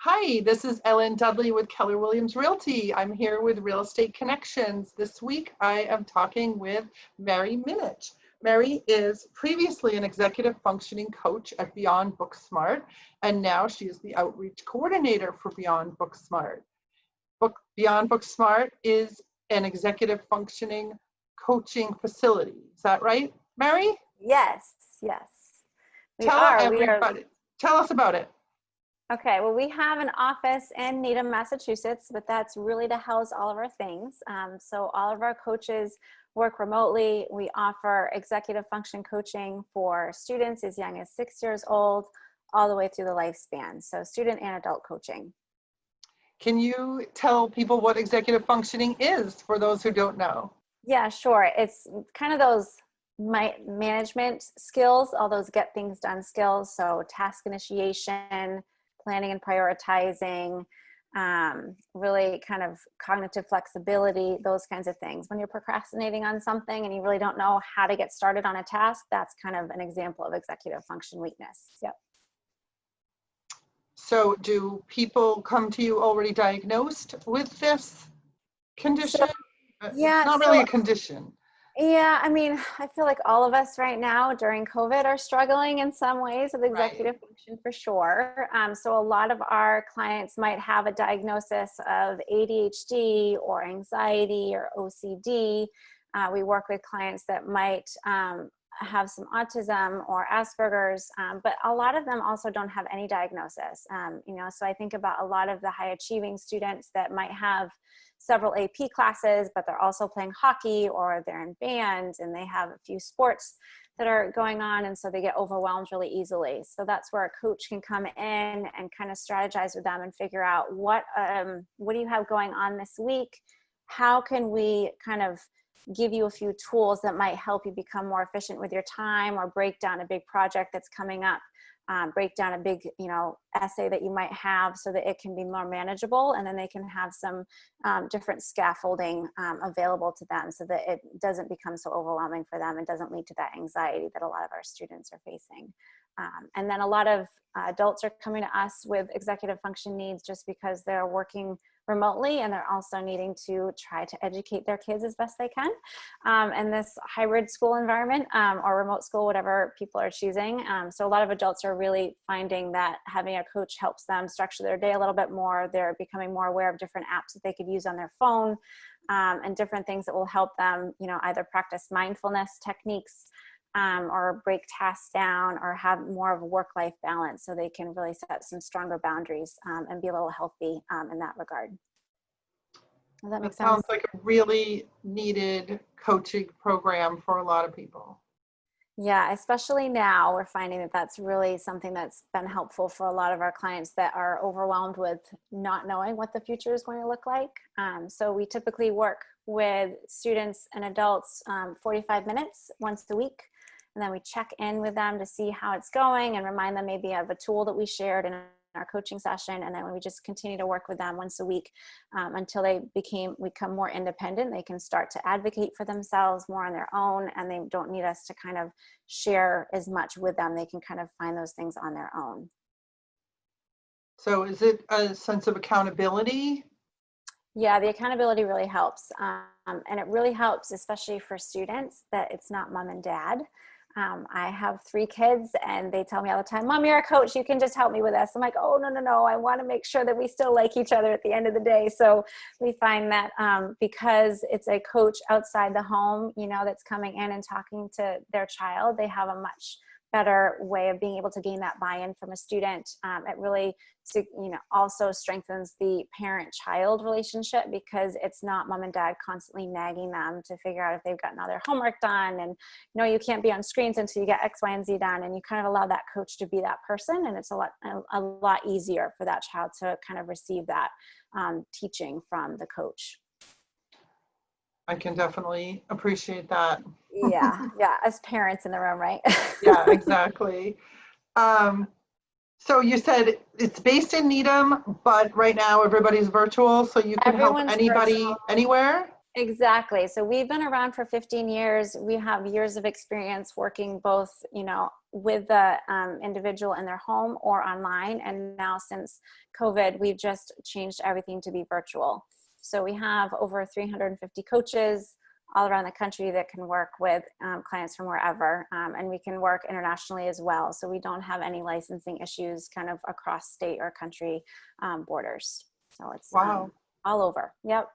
Hi, this is Ellen Dudley with Keller Williams Realty. I'm here with Real Estate Connections. This week I am talking with Merri Minnich. Merri is previously an executive functioning coach at Beyond Booksmart, and now she is the outreach coordinator for Beyond Booksmart. Beyond Booksmart is an executive functioning coaching facility. Is that right, Merri? Yes, yes. Tell everybody. Tell us about it. Okay, well, we have an office in Needham, Massachusetts, but that's really to house all of our things. So all of our coaches work remotely. We offer executive function coaching for students as young as 6 years old, all the way through the lifespan. So student and adult coaching. Can you tell people what executive functioning is for those who don't know? Yeah, sure. It's kind of those management skills, all those get things done skills. So task initiation, planning and prioritizing, really kind of cognitive flexibility, those kinds of things. When you're procrastinating on something and you really don't know how to get started on a task, that's kind of an example of executive function weakness. Yep. So do people come to you already diagnosed with this condition? It's not really a condition. Yeah, I mean, I feel like all of us right now during COVID are struggling in some ways with executive function for sure. So a lot of our clients might have a diagnosis of ADHD or anxiety or OCD. We work with clients that might have some autism or Asperger's, but a lot of them also don't have any diagnosis. So I think about a lot of the high achieving students that might have several AP classes, but they're also playing hockey or they're in bands and they have a few sports that are going on. And so they get overwhelmed really easily. So that's where a coach can come in and kind of strategize with them and figure out what do you have going on this week? How can we kind of give you a few tools that might help you become more efficient with your time, or break down a big project that's coming up, break down a big, essay that you might have so that it can be more manageable, and then they can have some different scaffolding available to them so that it doesn't become so overwhelming for them and doesn't lead to that anxiety that a lot of our students are facing. And then a lot of adults are coming to us with executive function needs just because they're working remotely and they're also needing to try to educate their kids as best they can in this hybrid school environment or remote school, whatever people are choosing. So a lot of adults are really finding that having a coach helps them structure their day a little bit more. They're becoming more aware of different apps that they could use on their phone and different things that will help them, either practice mindfulness techniques or break tasks down or have more of a work-life balance so they can really set some stronger boundaries and be a little healthy in that regard. Does that make sense? Sounds like a really needed coaching program for a lot of people. Yeah, especially now we're finding that that's really something that's been helpful for a lot of our clients that are overwhelmed with not knowing what the future is going to look like. So we typically work with students and adults 45 minutes once a week. And then we check in with them to see how it's going and remind them maybe of a tool that we shared in our coaching session. And then we just continue to work with them once a week until they become more independent. They can start to advocate for themselves more on their own, and they don't need us to kind of share as much with them. They can kind of find those things on their own. So is it a sense of accountability? Yeah, the accountability really helps. And it really helps, especially for students, that it's not mom and dad. I have 3 kids and they tell me all the time, Mom, you're a coach, you can just help me with this. I'm like, oh, no. I want to make sure that we still like each other at the end of the day. So we find that because it's a coach outside the home, that's coming in and talking to their child, they have a much better way of being able to gain that buy-in from a student. It really, also strengthens the parent-child relationship because it's not mom and dad constantly nagging them to figure out if they've gotten all their homework done. And, you can't be on screens until you get X, Y, and Z done. And you kind of allow that coach to be that person. And it's a lot easier for that child to kind of receive that teaching from the coach. I can definitely appreciate that. Yeah, as parents in the room, right? Yeah, exactly. So you said it's based in Needham, but right now everybody's virtual, so you can help anybody virtual. Anywhere? Exactly. So we've been around for 15 years. We have years of experience working both, with the individual in their home or online. And now since COVID, we've just changed everything to be virtual. So we have over 350 coaches all around the country that can work with clients from wherever. And we can work internationally as well. So we don't have any licensing issues kind of across state or country borders. So it's Wow. all over. Yep.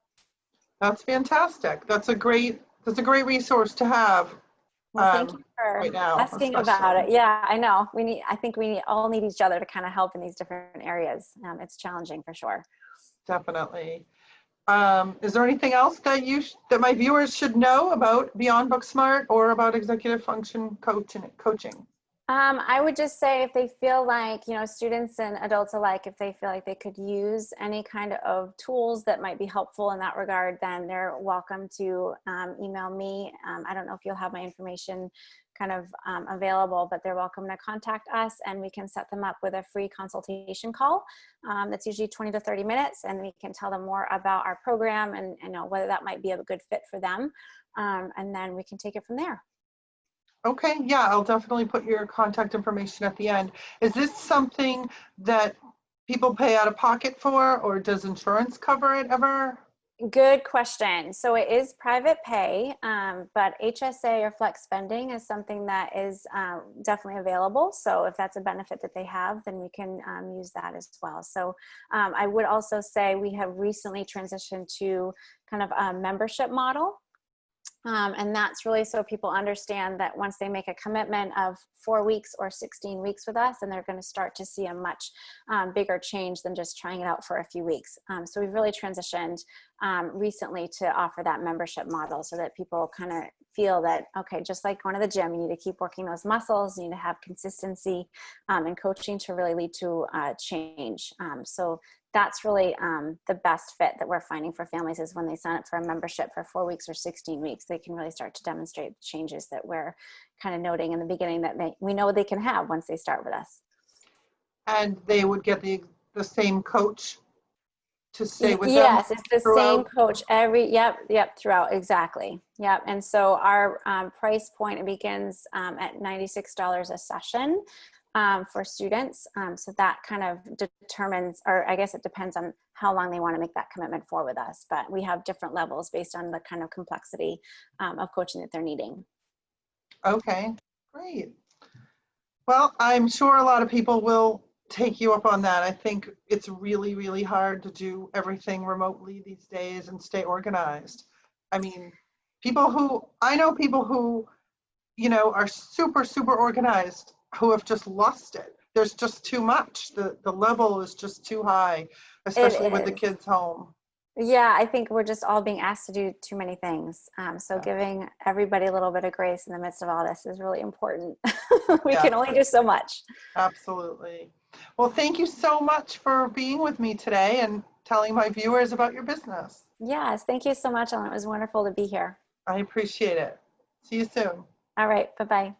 That's fantastic. That's a great resource to have. Well, thank you for right now, asking especially. about it. Yeah, I know. I think we all need each other to kind of help in these different areas. It's challenging for sure. Definitely. Is there anything else that that my viewers should know about Beyond Booksmart or about executive function coaching? I would just say if they feel like, students and adults alike, if they feel like they could use any kind of tools that might be helpful in that regard, then they're welcome to email me. I don't know if you'll have my information kind of available, but they're welcome to contact us and we can set them up with a free consultation call. That's usually 20 to 30 minutes, and we can tell them more about our program and whether that might be a good fit for them. And then we can take it from there. Okay, yeah, I'll definitely put your contact information at the end. Is this something that people pay out of pocket for, or does insurance cover it ever? Good question. So it is private pay, but HSA or flex spending is something that is definitely available. So if that's a benefit that they have, then we can use that as well. So I would also say we have recently transitioned to kind of a membership model. And that's really so people understand that once they make a commitment of 4 weeks or 16 weeks with us, and they're going to start to see a much bigger change than just trying it out for a few weeks. So we've really transitioned recently to offer that membership model so that people kind of feel that, okay, just like going to the gym, you need to keep working those muscles, you need to have consistency and coaching to really lead to change. So that's really the best fit that we're finding for families is when they sign up for a membership for 4 weeks or 16 weeks, they can really start to demonstrate the changes that we're kind of noting in the beginning that we know they can have once they start with us. And they would get the same coach to stay with them? Yes, it's the throughout? same coach throughout, exactly. Yep, and so our price point begins at $96 a session. For students. So that kind of determines, or I guess it depends on how long they want to make that commitment for with us. But we have different levels based on the kind of complexity of coaching that they're needing. Okay, great. Well, I'm sure a lot of people will take you up on that. I think it's really, really hard to do everything remotely these days and stay organized. I mean, I know people who, are super, super organized who have just lost it. There's just too much. The level is just too high, especially with the kids home. Yeah, I think we're just all being asked to do too many things. So giving everybody a little bit of grace in the midst of all this is really important. We can only do so much. Absolutely. Well, thank you so much for being with me today and telling my viewers about your business. Yes, thank you so much, Ellen. It was wonderful to be here. I appreciate it. See you soon. All right, bye-bye.